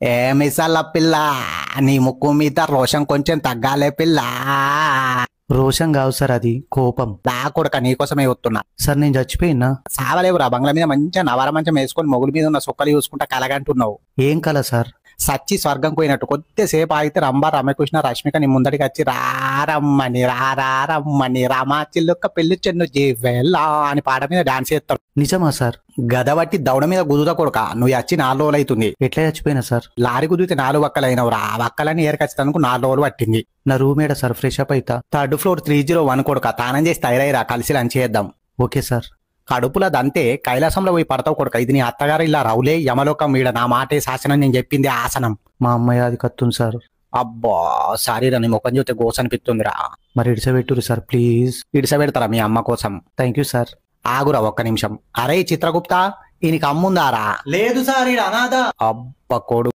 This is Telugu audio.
ఏ మిసాల పిల్ల, నీ ముక్కు మీద రోషం కొంచెం తగ్గాలే పిల్ల. రోషం కాదు సార్, అది కోపం. లా కొడక నీకోసమే వస్తున్నా. సార్ నేను చచ్చిపోయినా? సావలేవురా, బంగ్లా మీద మంచిగా నవర మంచం వేసుకొని మొగుడు మీద ఉన్న సొక్కలు చూసుకుంటా కలగంటున్నావు. ఏం కల సార్? సచ్చి స్వర్గం పోయినట్టు. కొద్దిసేపు ఆగితే రంభ రమకృష్ణ రష్మిక నీ ముందడికి వచ్చి రారమ్మని రారమ్మని రామా చిల్లుక్క పెళ్లి చెన్ను జీవెల్లా అని పాట మీద డాన్స్ చేస్తాడు. నిజమా సార్? గదబట్టి దౌడ మీద గుదుత కొడుక, నువ్వు వచ్చి 4 రోజులు అవుతుంది. ఎట్లా చచ్చిపోయినా సార్? లారీ కుదిరితే 4 వక్కలు అయినవురా, ఆ వక్కలని ఏరకొచ్చేందుకు 4 రోజులు పట్టింది. నా రూమ్ ఏడా సార్? ఫ్రెష్ అప్ అయితా. 3rd floor 301 కొడుక, తానం చేసి తయారైరా, కలిసి లంచ్ చేద్దాం. Okay sir. కడుపులో దంతే కైలాసంలో పోయి పడతావు కొడుక. ఇది నీ అత్తగారు ఇలా రౌలే యమలోకం వీడ, నా మాటే శాసనం, నేను చెప్పింది ఆసనం. మా అమ్మాయి అది కత్తుంది సార్. అబ్బా సారీరా, నీ ముఖం చూస్తే గోస అనిపిస్తుందిరా. మరి ఇడిసబెట్టురు సార్ ప్లీజ్. ఇడిసబెడతారా మీ అమ్మ కోసం? Thank you sir. ఆగురా ఒక్క నిమిషం. అరే చిత్రగుప్త, ఈయనకి అమ్ముందారా? లేదు సార్, అనాథ. అబ్బ కొడు